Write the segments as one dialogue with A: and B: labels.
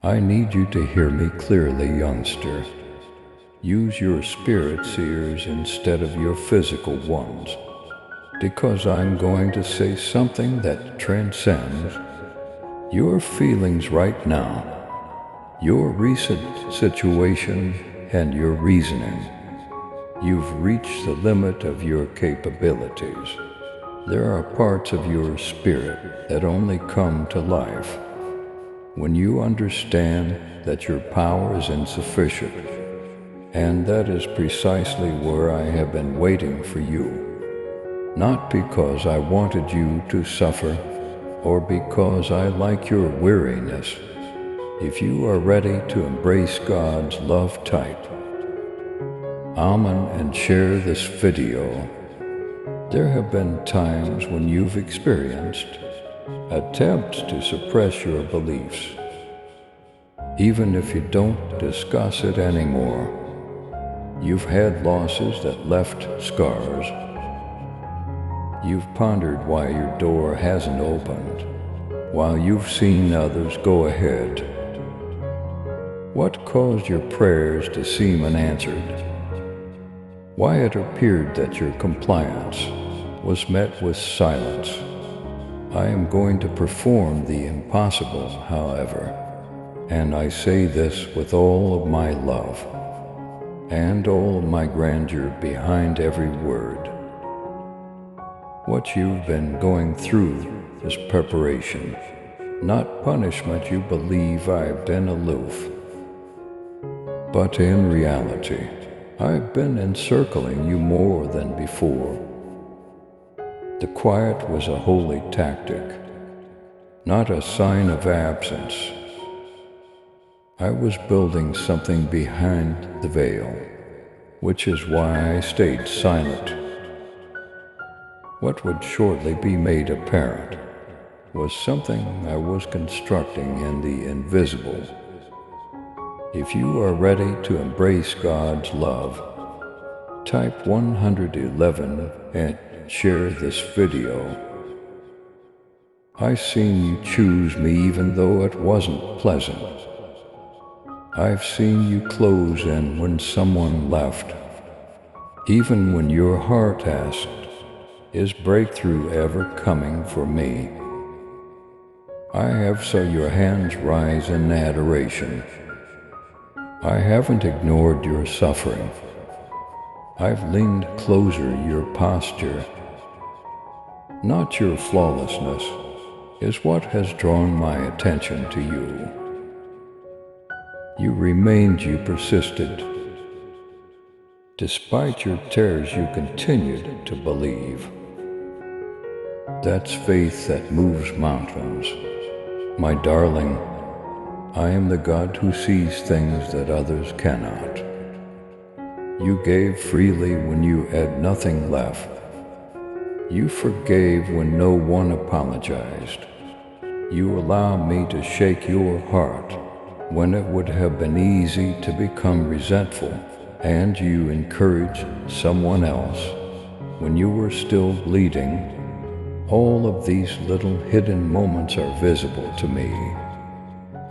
A: I need you to hear me clearly, youngster. Use your spirit's ears instead of your physical ones, because I'm going to say something that transcends your feelings right now, your recent situation, and your reasoning. You've reached the limit of your capabilities. There are parts of your spirit that only come to life when you understand that your power is insufficient. And that is precisely where I have been waiting for you. Not because I wanted you to suffer, or because I like your weariness. If you are ready to embrace God's love type, amen and share this video. There have been times when you've experienced attempts to suppress your beliefs. Even if you don't discuss it anymore, you've had losses that left scars. You've pondered why your door hasn't opened, while you've seen others go ahead. What caused your prayers to seem unanswered? Why it appeared that your compliance was met with silence. I am going to perform the impossible, however, and I say this with all of my love and all of my grandeur behind every word. What you've been going through is preparation, not punishment. You believe I've been aloof, but in reality, I've been encircling you more than before. The quiet was a holy tactic, not a sign of absence. I was building something behind the veil, which is why I stayed silent. What would shortly be made apparent was something I was constructing in the invisible. If you are ready to embrace God's love, type 111 and share this video. I seen you choose me even though it wasn't pleasant. I've seen you close in when someone left, even when your heart asked, is breakthrough ever coming for me? I have saw your hands rise in adoration. I haven't ignored your suffering. I've leaned closer. Your posture, not your flawlessness, is what has drawn my attention to you. You remained, you persisted. Despite your tears, you continued to believe. That's faith that moves mountains. My darling, I am the God who sees things that others cannot. You gave freely when you had nothing left. You forgave when no one apologized. You allowed me to shake your heart when it would have been easy to become resentful, and you encouraged someone else when you were still bleeding. All of these little hidden moments are visible to me.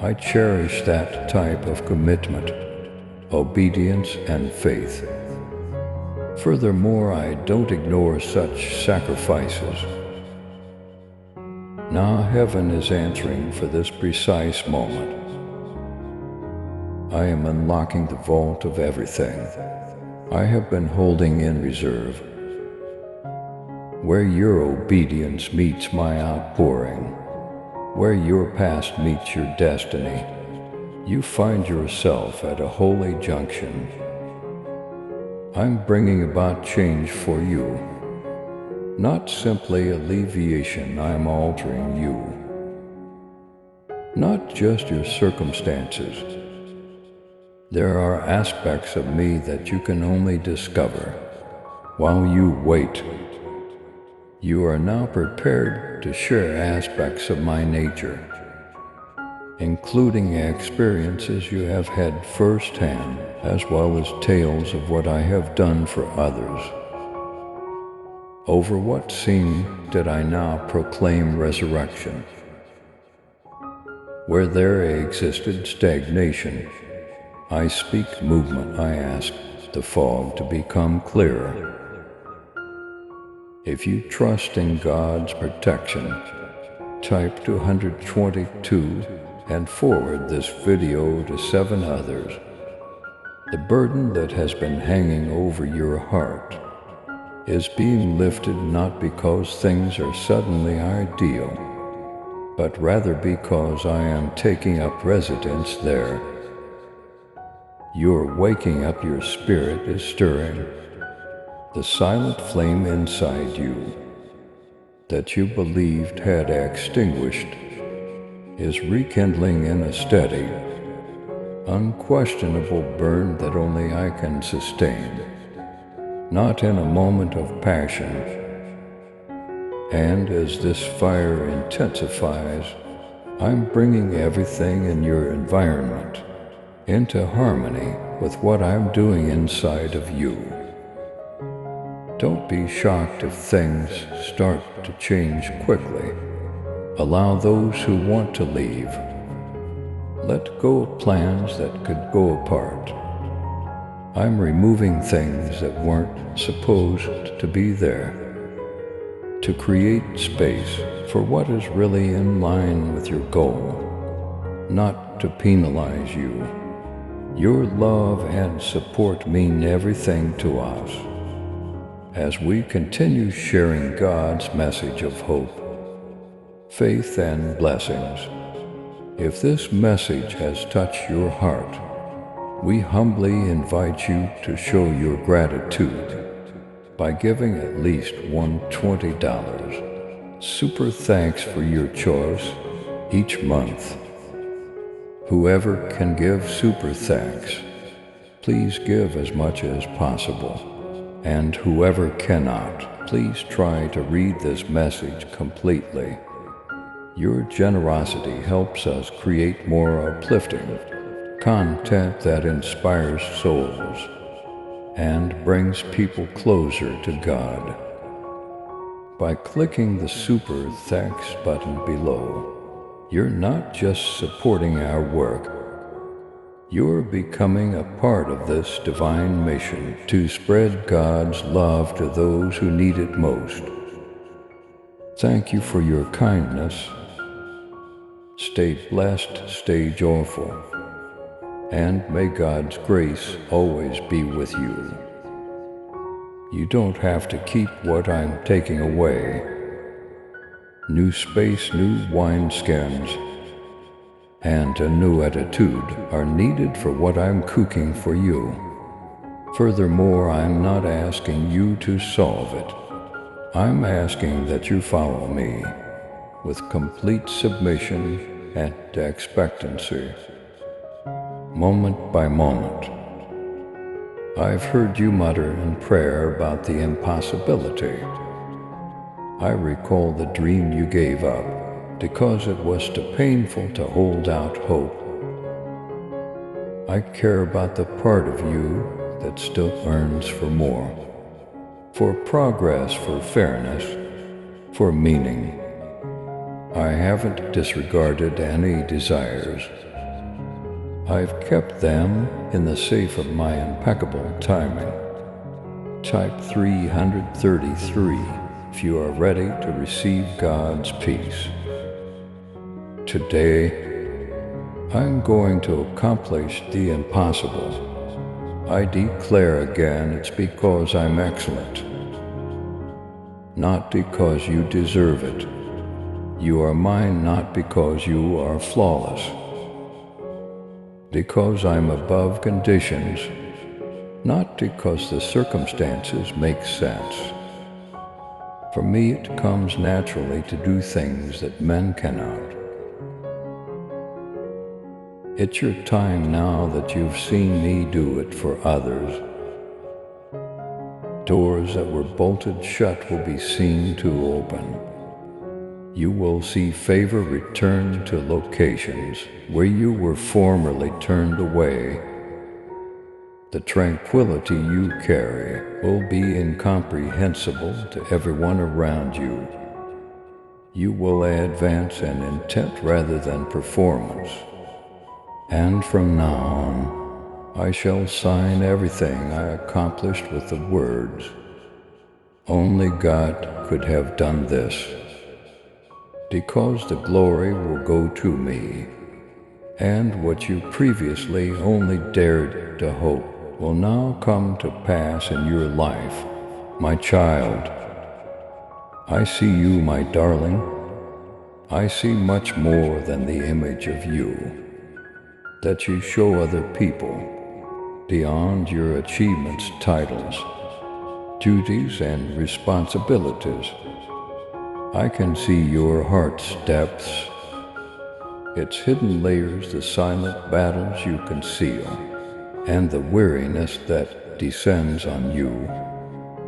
A: I cherish that type of commitment, obedience, and faith. Furthermore, I don't ignore such sacrifices. Now heaven is answering for this precise moment. I am unlocking the vault of everything I have been holding in reserve. Where your obedience meets my outpouring, where your past meets your destiny, you find yourself at a holy junction. I'm bringing about change for you, not simply alleviation. I'm altering you, not just your circumstances. There are aspects of me that you can only discover while you wait. You are now prepared to share aspects of my nature, including experiences you have had firsthand, as well as tales of what I have done for others. Over what scene did I now proclaim resurrection? Where there existed stagnation, I speak movement. I ask the fog to become clearer. If you trust in God's protection, type 222 and forward this video to 7 others. The burden that has been hanging over your heart is being lifted not because things are suddenly ideal, but rather because I am taking up residence there. You're waking up, your spirit is stirring. The silent flame inside you that you believed had extinguished is rekindling in a steady, unquestionable burn that only I can sustain, not in a moment of passion. And as this fire intensifies, I'm bringing everything in your environment into harmony with what I'm doing inside of you. Don't be shocked if things start to change quickly. Allow those who want to leave. Let go of plans that could go apart. I'm removing things that weren't supposed to be there, to create space for what is really in line with your goal, not to penalize you. Your love and support mean everything to us. As we continue sharing God's message of hope, faith, and blessings, if this message has touched your heart, we humbly invite you to show your gratitude by giving at least $120. Super thanks for your choice each month. Whoever can give super thanks, please give as much as possible. And whoever cannot, please try to read this message completely. Your generosity helps us create more uplifting content that inspires souls and brings people closer to God. By clicking the Super Thanks button below, you're not just supporting our work, you're becoming a part of this divine mission to spread God's love to those who need it most. Thank you for your kindness. Stay blessed, stay joyful, and may God's grace always be with you. You don't have to keep what I'm taking away. New space, new wineskins, and a new attitude are needed for what I'm cooking for you. Furthermore, I'm not asking you to solve it. I'm asking that you follow me with complete submission and expectancy, moment by moment. I've heard you mutter in prayer about the impossibility. I recall the dream you gave up because it was too painful to hold out hope. I care about the part of you that still yearns for more, for progress, for fairness, for meaning. I haven't disregarded any desires. I've kept them in the safe of my impeccable timing. Type 333 if you are ready to receive God's peace. Today, I'm going to accomplish the impossible. I declare again, it's because I'm excellent, not because you deserve it. You are mine not because you are flawless, because I'm above conditions, not because the circumstances make sense. For me, it comes naturally to do things that men cannot. It's your time now that you've seen me do it for others. Doors that were bolted shut will be seen to open. You will see favor return to locations where you were formerly turned away. The tranquility you carry will be incomprehensible to everyone around you. You will advance in intent rather than performance. And from now on, I shall sign everything I accomplished with the words, "Only God could have done this," because the glory will go to me, and what you previously only dared to hope will now come to pass in your life, my child. I see you, my darling. I see much more than the image of you that you show other people, beyond your achievements, titles, duties, and responsibilities. I can see your heart's depths, its hidden layers, the silent battles you conceal, and the weariness that descends on you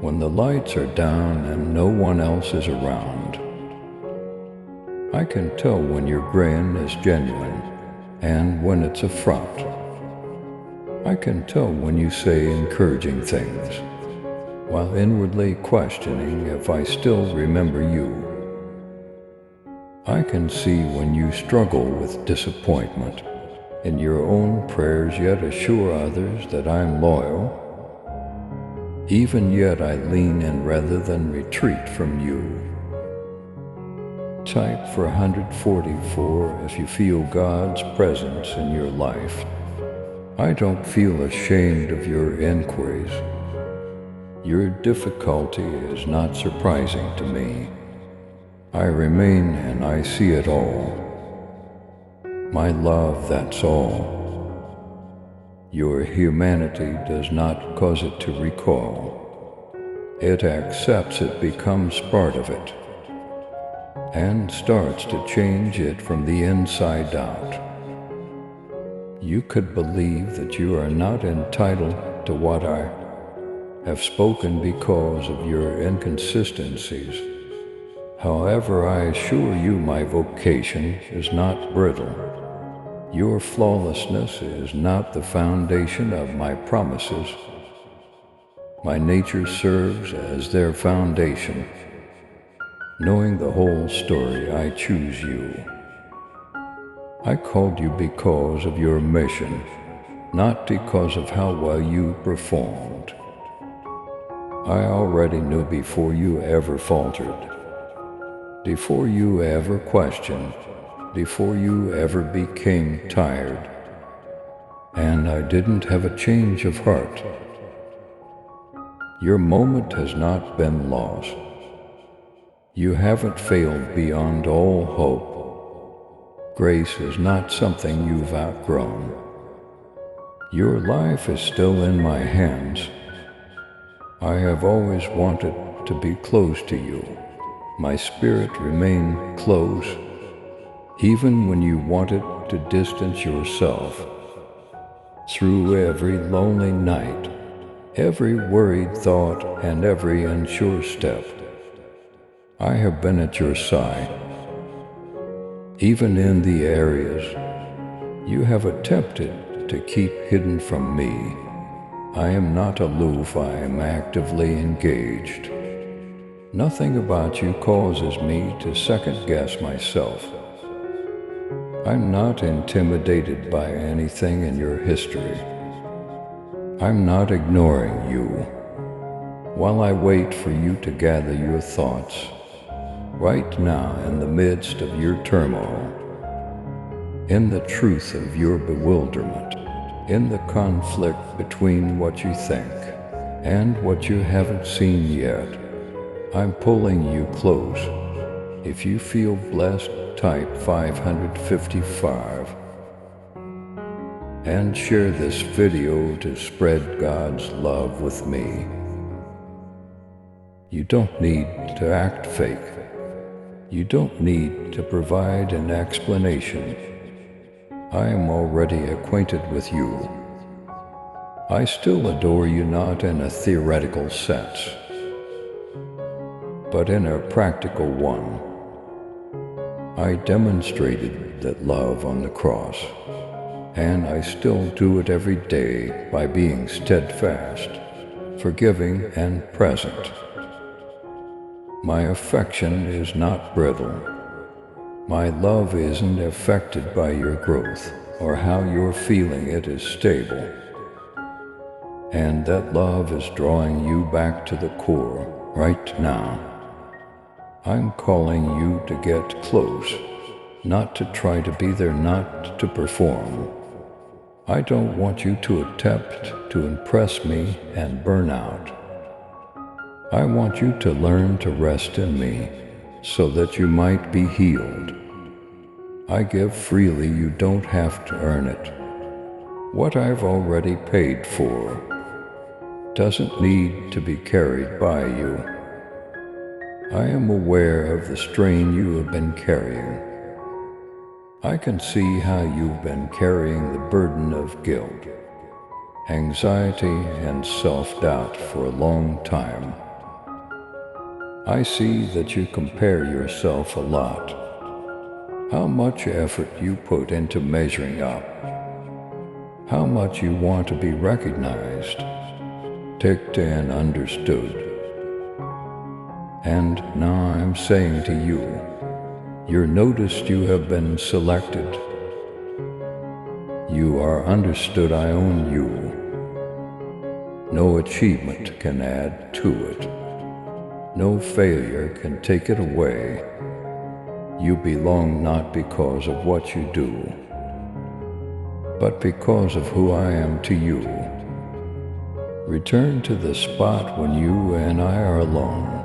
A: when the lights are down and no one else is around. I can tell when your grin is genuine and when it's a front. I can tell when you say encouraging things while inwardly questioning if I still remember you. I can see when you struggle with disappointment in your own prayers, yet assure others that I'm loyal. Even yet I lean in rather than retreat from you. Type for 144 if you feel God's presence in your life. I don't feel ashamed of your inquiries. Your difficulty is not surprising to me. I remain and I see it all. My love, that's all. Your humanity does not cause it to recoil. It accepts it, becomes part of it, and starts to change it from the inside out. You could believe that you are not entitled to what I have spoken because of your inconsistencies. However, I assure you my vocation is not brittle. Your flawlessness is not the foundation of my promises. My nature serves as their foundation. Knowing the whole story, I choose you. I called you because of your mission, not because of how well you performed. I already knew before you ever faltered, before you ever questioned, before you ever became tired, and I didn't have a change of heart. Your moment has not been lost. You haven't failed beyond all hope. Grace is not something you've outgrown. Your life is still in my hands. I have always wanted to be close to you. My spirit remained close, even when you wanted to distance yourself. Through every lonely night, every worried thought, and every unsure step, I have been at your side. Even in the areas you have attempted to keep hidden from me, I am not aloof, I am actively engaged. Nothing about you causes me to second-guess myself. I'm not intimidated by anything in your history. I'm not ignoring you. While I wait for you to gather your thoughts, right now in the midst of your turmoil, in the truth of your bewilderment, in the conflict between what you think and what you haven't seen yet, I'm pulling you close. If you feel blessed, type 555 and share this video to spread God's love with me. You don't need to act fake. You don't need to provide an explanation. I am already acquainted with you. I still adore you, not in a theoretical sense, but in a practical one. I demonstrated that love on the cross, and I still do it every day by being steadfast, forgiving, and present. My affection is not brittle. My love isn't affected by your growth or how you're feeling. It is stable. And that love is drawing you back to the core right now. I'm calling you to get close, not to try to be there, not to perform. I don't want you to attempt to impress me and burn out. I want you to learn to rest in me so that you might be healed. I give freely, you don't have to earn it. What I've already paid for doesn't need to be carried by you. I am aware of the strain you have been carrying. I can see how you've been carrying the burden of guilt, anxiety, and self-doubt for a long time. I see that you compare yourself a lot. How much effort you put into measuring up. How much you want to be recognized, ticked and understood. And now I'm saying to you, you're noticed, you have been selected. You are understood, I own you. No achievement can add to it. No failure can take it away. You belong not because of what you do, but because of who I am to you. Return to the spot when you and I are alone,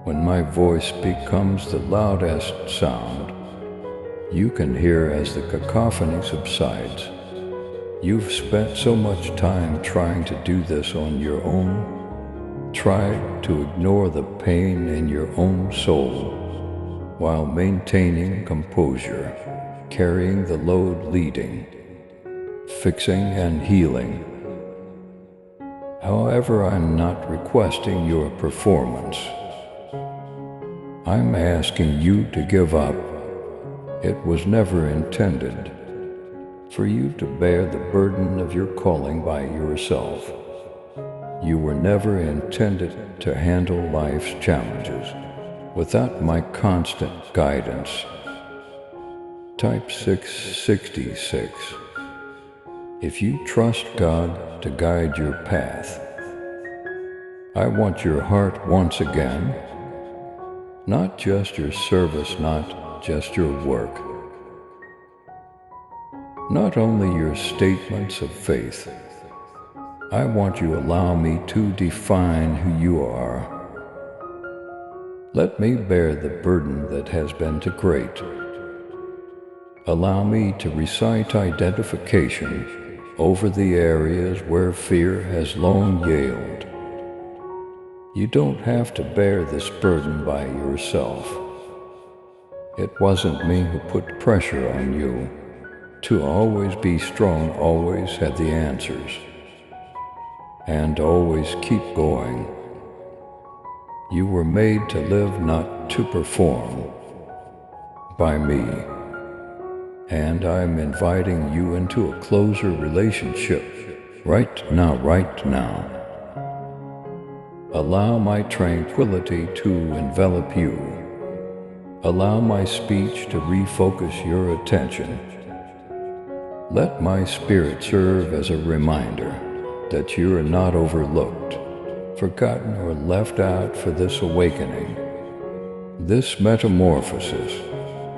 A: when my voice becomes the loudest sound you can hear as the cacophony subsides. You've spent so much time trying to do this on your own, tried to ignore the pain in your own soul, while maintaining composure, carrying the load, leading, fixing and healing. However, I'm not requesting your performance. I'm asking you to give up. It was never intended for you to bear the burden of your calling by yourself. You were never intended to handle life's challenges without my constant guidance. Type 666. If you trust God to guide your path, I want your heart once again, not just your service, not just your work, not only your statements of faith. I want you to allow me to define who you are. Let me bear the burden that has been too great. Allow me to recite identification over the areas where fear has long yelled. You don't have to bear this burden by yourself. It wasn't me who put pressure on you to always be strong, always have the answers, and always keep going. You were made to live, not to perform, by me. And I'm inviting you into a closer relationship right now, right now. Allow my tranquility to envelop you. Allow my speech to refocus your attention. Let my spirit serve as a reminder that you are not overlooked, forgotten, or left out for this awakening, this metamorphosis,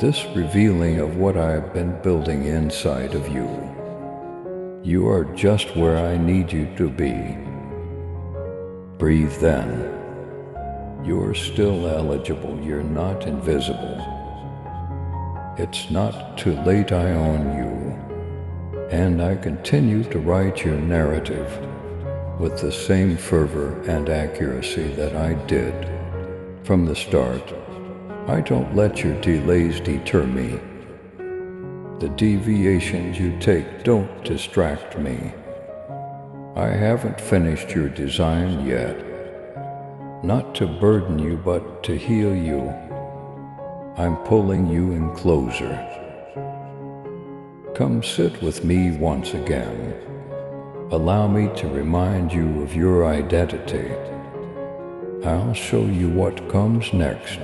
A: this revealing of what I have been building inside of you. You are just where I need you to be. Breathe then. You're still eligible, you're not invisible. It's not too late, I own you. And I continue to write your narrative with the same fervor and accuracy that I did from the start. I don't let your delays deter me. The deviations you take don't distract me. I haven't finished your design yet, not to burden you but to heal you. I'm pulling you in closer. Come sit with me once again. Allow me to remind you of your identity. I'll show you what comes next.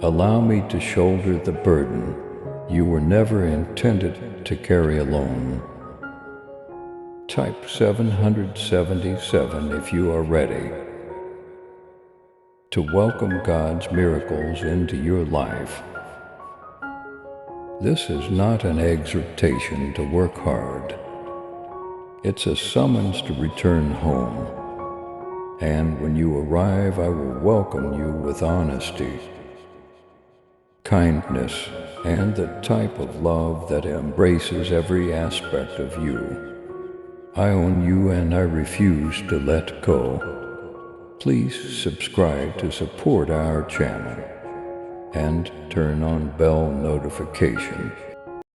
A: Allow me to shoulder the burden you were never intended to carry alone. Type 777 if you are ready to welcome God's miracles into your life. This is not an exhortation to work hard. It's a summons to return home. And when you arrive, I will welcome you with honesty, kindness, and the type of love that embraces every aspect of you. I own you and I refuse to let go. Please subscribe to support our channel and turn on bell notification